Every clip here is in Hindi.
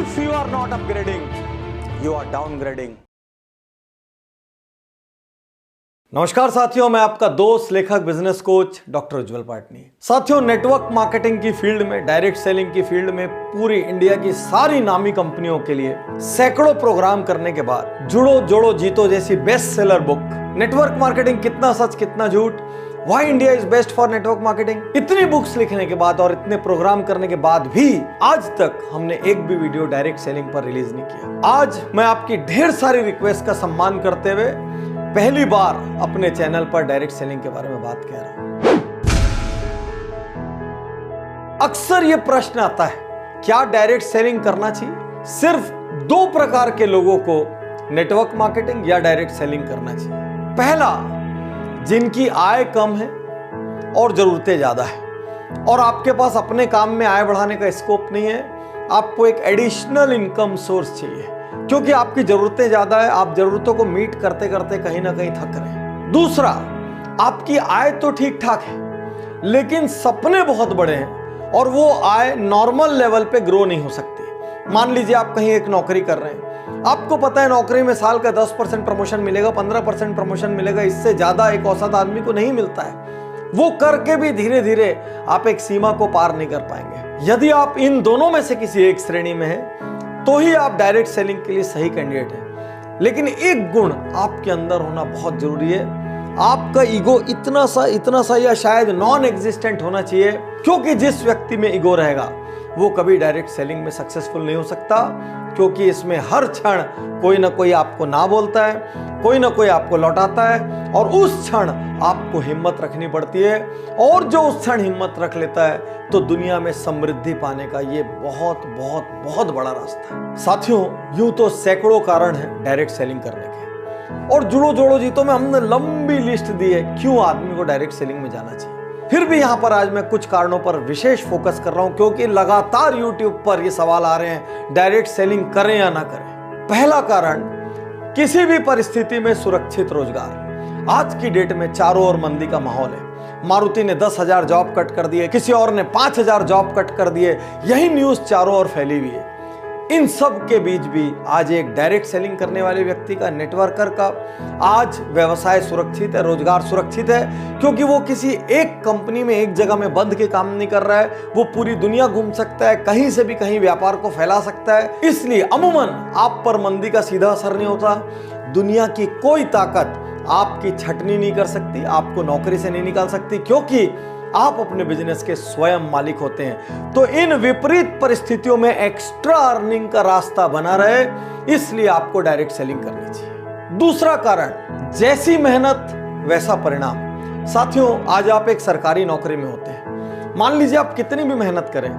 If you are not upgrading, you are downgrading. नमस्कार साथियों, मैं आपका दोस्त लेखक बिजनेस कोच डॉक्टर उज्जवल पाटनी। साथियों, नेटवर्क मार्केटिंग की फील्ड में, डायरेक्ट सेलिंग की फील्ड में पूरी इंडिया की सारी नामी कंपनियों के लिए सैकड़ों प्रोग्राम करने के बाद जुड़ो जोड़ो जीतो जैसी best seller book, network marketing कितना सच कितना झूठ, why India is best for network marketing, इतनी बुक्स लिखने के बाद और इतने प्रोग्राम करने के बाद भी आज तक हमने एक भी वीडियो डायरेक्ट सेलिंग पर रिलीज नहीं किया। आज मैं आपकी ढेर सारी रिक्वेस्ट का सम्मान करते हुए पहली बार अपने चैनल पर डायरेक्ट सेलिंग के बारे में बात कह रहा हूं। अक्सर यह प्रश्न आता है, क्या डायरेक्ट सेलिंग करना चाहिए? सिर्फ दो प्रकार के लोगों को नेटवर्क मार्केटिंग या डायरेक्ट सेलिंग करना चाहिए। पहला, जिनकी आय कम है और जरूरतें ज्यादा है और आपके पास अपने काम में आय बढ़ाने का स्कोप नहीं है, आपको एक एडिशनल इनकम सोर्स चाहिए क्योंकि आपकी जरूरतें ज्यादा है, आप जरूरतों को मीट करते करते कहीं ना कहीं थक रहे हैं। दूसरा, आपकी आय तो ठीक ठाक है लेकिन सपने बहुत बड़े हैं और वो आय नॉर्मल लेवल पे ग्रो नहीं हो सकती। मान लीजिए आप कहीं एक नौकरी कर रहे हैं, आपको पता है नौकरी में साल का 10% प्रमोशन मिलेगा, 15% प्रमोशन मिलेगा, इससे ज्यादा एक औसत आदमी को नहीं मिलता है। वो करके भी धीरे धीरे आप एक सीमा को पार नहीं कर पाएंगे। यदि आप इन दोनों में से किसी एक श्रेणी में हैं तो ही आप डायरेक्ट सेलिंग के लिए सही कैंडिडेट हैं। लेकिन एक गुण आपके अंदर होना बहुत जरूरी है, आपका ईगो इतना सा या शायद नॉन एग्जिस्टेंट होना चाहिए, क्योंकि जिस व्यक्ति में ईगो रहेगा वो कभी डायरेक्ट सेलिंग में सक्सेसफुल नहीं हो सकता, क्योंकि इसमें हर क्षण कोई ना कोई आपको ना बोलता है, कोई ना कोई आपको लौटाता है और उस क्षण आपको हिम्मत रखनी पड़ती है। और जो उस क्षण हिम्मत रख लेता है तो दुनिया में समृद्धि पाने का ये बहुत बहुत बहुत बड़ा रास्ता है। साथियों, यूं तो सैकड़ों कारण हैं डायरेक्ट सेलिंग करने के और जुड़ो जोड़ो जीतो में हमने लंबी लिस्ट दी है क्यों आदमी को डायरेक्ट सेलिंग में जाना चाहिए। फिर भी यहां पर आज मैं कुछ कारणों पर विशेष फोकस कर रहा हूं क्योंकि लगातार YouTube पर ये सवाल आ रहे हैं, डायरेक्ट सेलिंग करें या ना करें। पहला कारण, किसी भी परिस्थिति में सुरक्षित रोजगार। आज की डेट में चारों ओर मंदी का माहौल है। मारुति ने 10,000 जॉब कट कर दिए, किसी और ने 5,000 जॉब कट कर दिए, यही न्यूज चारों ओर फैली हुई है। इन सब के बीच भी आज एक डायरेक्ट सेलिंग करने वाले व्यक्ति का, नेटवर्कर का आज व्यवसाय सुरक्षित है, रोजगार सुरक्षित है, क्योंकि वो किसी एक कंपनी में एक जगह में बंद के काम नहीं कर रहा है, वो पूरी दुनिया घूम सकता है, कहीं से भी कहीं व्यापार को फैला सकता है। इसलिए अमूमन आप पर मंदी का सीधा असर नहीं होता। दुनिया की कोई ताकत आपकी छटनी नहीं कर सकती, आपको नौकरी से नहीं निकाल सकती, क्योंकि आप अपने बिजनेस के स्वयं मालिक होते हैं। तो इन विपरीत परिस्थितियों में एक्स्ट्रा अर्निंग का रास्ता बना रहे, इसलिए आपको डायरेक्ट सेलिंग करनी चाहिए। दूसरा कारण, जैसी मेहनत वैसा परिणाम। साथियों, आज आप एक सरकारी नौकरी में होते हैं, मान लीजिए आप कितनी भी मेहनत करें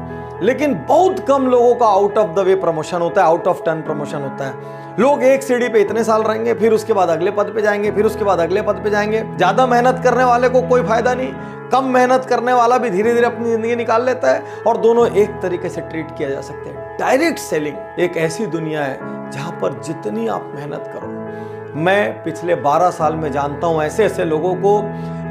लेकिन बहुत कम लोगों का out of the way promotion होता है, आउट ऑफ टर्न प्रमोशन होता है। लोग एक सीढ़ी पे इतने साल रहेंगे, फिर उसके बाद अगले पद पे जाएंगे, फिर उसके बाद अगले पद पे जाएंगे। ज्यादा मेहनत करने वाले को कोई फायदा नहीं, कम मेहनत करने वाला भी धीरे धीरे अपनी जिंदगी निकाल लेता है और दोनों एक तरीके से ट्रीट किया जा सकते हैं। डायरेक्ट सेलिंग एक ऐसी दुनिया है जहां पर जितनी आप मेहनत करो, मैं पिछले 12 साल में जानता हूं ऐसे ऐसे लोगों को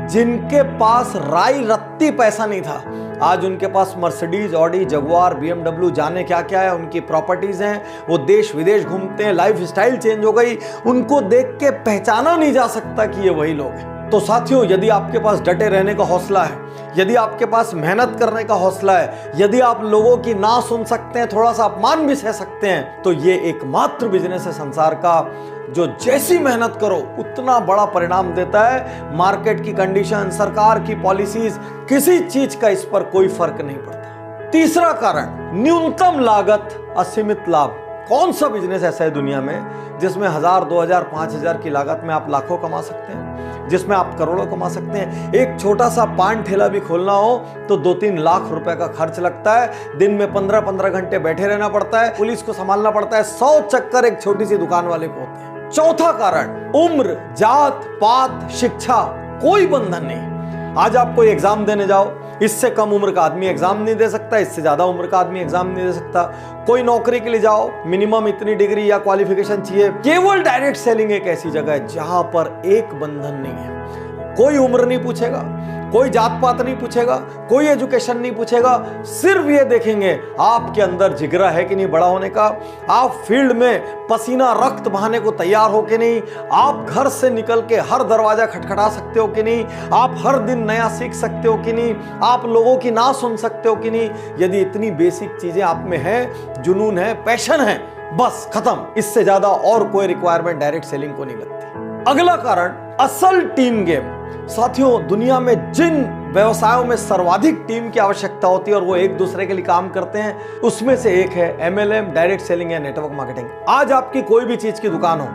जिनके पास राई रत्ती पैसा नहीं था, आज उनके पास मर्सिडीज, ऑडी, जगुआर, BMW, जाने क्या क्या है, उनकी प्रॉपर्टीज हैं, वो देश विदेश घूमते हैं, लाइफ स्टाइल चेंज हो गई, उनको देख के पहचाना नहीं जा सकता कि ये वही लोग हैं। तो साथियों, यदि आपके पास डटे रहने का हौसला है, यदि आपके पास मेहनत करने का हौसला है, यदि आप लोगों की ना सुन सकते हैं, थोड़ा सा अपमान भी सह सकते हैं, तो ये एकमात्र बिजनेस है संसार का जो जैसी मेहनत करो उतना बड़ा परिणाम देता है। मार्केट की कंडीशन, सरकार की पॉलिसीज, किसी चीज का इस पर कोई फर्क नहीं पड़ता। तीसरा कारण, न्यूनतम लागत असीमित लाभ। कौन सा बिजनेस ऐसा है दुनिया में जिसमें 1,000, 2,000, 5,000 की लागत में आप लाखों कमा सकते हैं, जिसमें आप करोड़ों कमा सकते हैं? एक छोटा सा पान ठेला भी खोलना हो तो 2-3 लाख रुपए का खर्च लगता है, दिन में 15-15 घंटे बैठे रहना पड़ता है, पुलिस को संभालना पड़ता है, 100 चक्कर एक छोटी सी दुकान वाले को होते हैं। चौथा कारण, उम्र, जात पात, शिक्षा, कोई बंधन नहीं। आज आप कोई एग्जाम देने जाओ, इससे कम उम्र का आदमी एग्जाम नहीं दे सकता, इससे ज्यादा उम्र का आदमी एग्जाम नहीं दे सकता। कोई नौकरी के लिए जाओ, मिनिमम इतनी डिग्री या क्वालिफिकेशन चाहिए। केवल डायरेक्ट सेलिंग एक ऐसी जगह है जहां पर एक बंधन नहीं है, कोई उम्र नहीं पूछेगा, कोई जात पात नहीं पूछेगा, कोई एजुकेशन नहीं पूछेगा, सिर्फ ये देखेंगे आपके अंदर जिगरा है कि नहीं बड़ा होने का, आप फील्ड में पसीना रक्त बहाने को तैयार हो कि नहीं, आप घर से निकल के हर दरवाजा खटखटा सकते हो कि नहीं, आप हर दिन नया सीख सकते हो कि नहीं, आप लोगों की ना सुन सकते हो कि नहीं। यदि इतनी बेसिक चीजें आप में है, जुनून है, पैशन है, बस खत्म। इससे ज्यादा और कोई रिक्वायरमेंट डायरेक्ट सेलिंग को नहीं लगती। अगला कारण, असल टीम गेम। साथियों, दुनिया में जिन व्यवसायों में सर्वाधिक टीम की आवश्यकता होती है और वो एक दूसरे के लिए काम करते हैं, उसमें से एक है MLM, डायरेक्ट सेलिंग या नेटवर्क मार्केटिंग। आज आपकी कोई भी चीज की दुकान हो,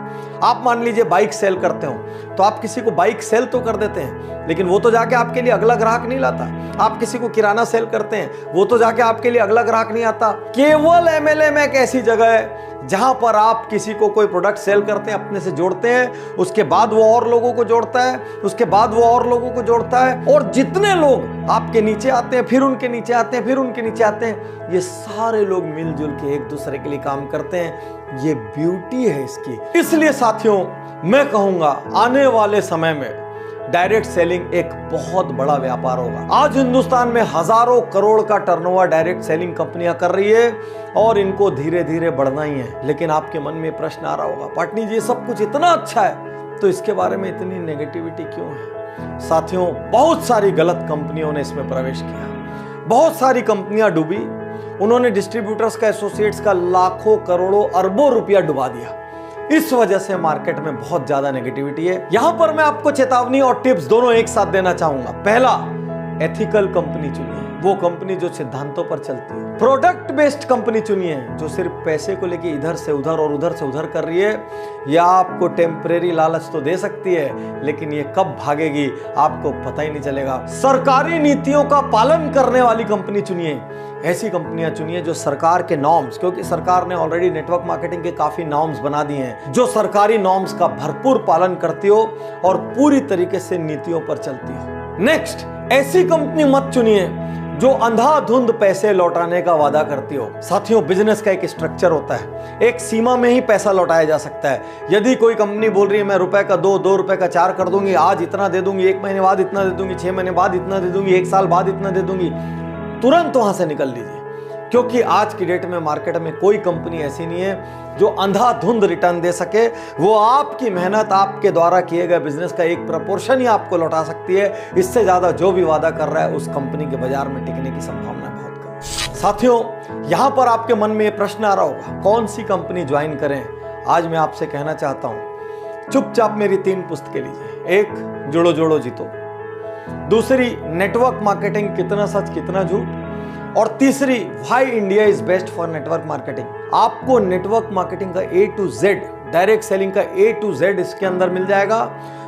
आप मान लीजिए बाइक सेल करते हो, तो आप किसी को बाइक सेल तो कर देते हैं, लेकिन वो तो जाके आपके लिए अगला ग्राहक नहीं लाता। आप किसी को किराना सेल करते हैं, वो तो जाके आपके लिए अगला ग्राहक नहीं आता। केवल MLM एक ऐसी जगह है जहां पर आप किसी को कोई प्रोडक्ट सेल करते हैं, अपने से जोड़ते हैं, उसके बाद वो और लोगों को जोड़ता है, उसके बाद वो और लोगों को जोड़ता है, और जितने लोग आपके नीचे आते हैं, फिर उनके नीचे आते हैं, फिर उनके नीचे आते हैं, ये सारे लोग मिलजुल के एक दूसरे के लिए काम करते हैं। ये ब्यूटी है इसकी। इसलिए साथियों, मैं कहूंगा आने वाले समय में डायरेक्ट सेलिंग एक बहुत बड़ा व्यापार होगा। आज हिंदुस्तान में हजारों करोड़ का टर्नओवर डायरेक्ट सेलिंग कंपनियां कर रही है और इनको धीरे धीरे बढ़ना ही है। लेकिन आपके मन में प्रश्न आ रहा होगा, पाटनी जी सब कुछ इतना अच्छा है तो इसके बारे में इतनी नेगेटिविटी क्यों है? साथियों, बहुत सारी गलत कंपनियों ने इसमें प्रवेश किया, बहुत सारी कंपनियां डूबी, उन्होंने डिस्ट्रीब्यूटर्स का, एसोसिएट्स का लाखों करोड़ों अरबों रुपया डुबा दिया। इस वजह से मार्केट में बहुत ज्यादा नेगेटिविटी है। यहां पर मैं आपको चेतावनी और टिप्स दोनों एक साथ देना चाहूंगा। पहला, एथिकल कंपनी चुनिए, वो कंपनी जो सिद्धांतों पर चलती है। प्रोडक्ट बेस्ड कंपनी चुनिए, जो सिर्फ पैसे को लेके इधर से उधर और उधर से उधर कर रही है। या आपको टेम्परेरी लालच तो दे सकती है, लेकिन ये कब भागेगी आपको पता ही नहीं चलेगा। सरकारी नीतियों का पालन करने वाली कंपनी चुनिए। ऐसी कंपनियां चुनिए जो सरकार के नॉर्म्स, क्योंकि सरकार ने ऑलरेडी नेटवर्क मार्केटिंग के काफी नॉर्म्स बना दिए हैं, जो सरकारी नॉर्म्स का भरपूर पालन करती हो और पूरी तरीके से नीतियों पर चलती हो। नेक्स्ट, ऐसी कंपनी मत चुनिए जो अंधाधुंध पैसे लौटाने का वादा करती हो। साथियों, बिजनेस का एक स्ट्रक्चर होता है, एक सीमा में ही पैसा लौटाया जा सकता है। यदि कोई कंपनी बोल रही है मैं रुपए का 2 रुपए का 4 कर दूंगी, आज इतना दे दूंगी, 1 महीने बाद इतना दे दूंगी, 6 महीने बाद इतना दे दूंगी, 1 साल बाद इतना दे दूंगी, तुरंत वहां से निकल लीजिए। क्योंकि आज की डेट में मार्केट में कोई कंपनी ऐसी नहीं है जो अंधाधुंध रिटर्न दे सके। वो आपकी मेहनत, आपके द्वारा किए गए बिजनेस का एक प्रपोर्शन ही आपको लौटा सकती है। इससे ज्यादा जो भी वादा कर रहा है उस कंपनी के बाजार में टिकने की संभावना बहुत कम। साथियों, यहां पर आपके मन में यह प्रश्न आ रहा होगा, कौन सी कंपनी ज्वाइन करें? आज मैं आपसे कहना चाहता हूं, चुपचाप मेरी 3 पुस्तकें लीजिए। एक, जोड़ो जोड़ो जीतो। दूसरी, नेटवर्क मार्केटिंग, कितना सच कितना झूठ। और तीसरी, why India is best for network marketing. आपको नेटवर्क मार्केटिंग का A to Z, direct selling का A to Z इसके अंदर मिल जाएगा।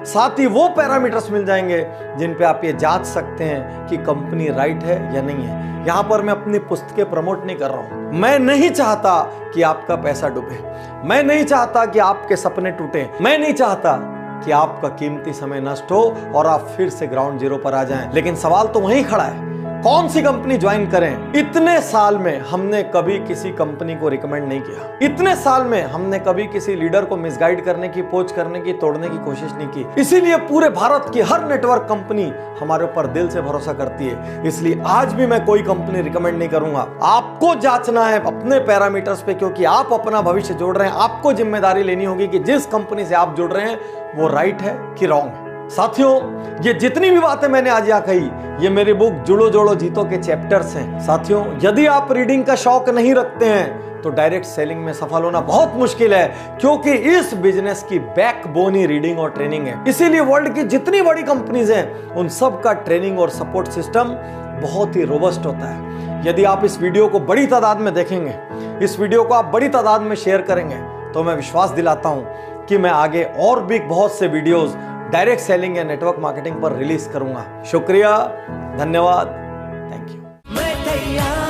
साथ ही वो पैरामीटर्स मिल जाएंगे जिन पे आप ये जांच सकते हैं कि कंपनी राइट है या नहीं है। यहां पर मैं अपनी पुस्तकें प्रमोट नहीं कर रहा हूं। मैं नहीं चाहता कि आपका पैसा डूबे, मैं नहीं चाहता कि आपके सपने टूटे, मैं नहीं चाहता कि आपका कीमती समय नष्ट हो और आप फिर से ग्राउंड जीरो पर आ जाएं। लेकिन सवाल तो वहीं खड़ा है, कौन सी कंपनी ज्वाइन करें? इतने साल में हमने कभी किसी कंपनी को रिकमेंड नहीं किया। इतने साल में हमने कभी किसी लीडर को मिसगाइड करने की, पोच करने की, तोड़ने की कोशिश नहीं की। इसीलिए पूरे भारत की हर नेटवर्क कंपनी हमारे ऊपर दिल से भरोसा करती है। इसलिए आज भी मैं कोई कंपनी रिकमेंड नहीं करूंगा। आपको जांचना है अपने पैरामीटर्स पे, क्योंकि आप अपना भविष्य जोड़ रहे हैं। आपको जिम्मेदारी लेनी होगी कि जिस कंपनी से आप जुड़ रहे हैं वो राइट है कि रॉन्ग है। साथियों, ये जितनी भी बातें मैंने आज यहाँ कही, ये मेरी बुक जुड़ो जोड़ो जीतो के चैप्टर्स हैं। साथियों, यदि आप रीडिंग का शौक नहीं रखते हैं तो डायरेक्ट सेलिंग में सफल होना बहुत मुश्किल है, क्योंकि इस बिजनेस की बैकबोन ही रीडिंग और ट्रेनिंग है। इसीलिए वर्ल्ड की जितनी बड़ी कंपनीज हैं उन सब का ट्रेनिंग और सपोर्ट सिस्टम बहुत ही रोबस्ट होता है। यदि आप इस वीडियो को बड़ी तादाद में देखेंगे, इस वीडियो को आप बड़ी तादाद में शेयर करेंगे, तो मैं विश्वास दिलाता हूं कि मैं आगे और भी बहुत से वीडियोस डायरेक्ट सेलिंग या नेटवर्क मार्केटिंग पर रिलीज करूंगा। शुक्रिया, धन्यवाद, थैंक यू।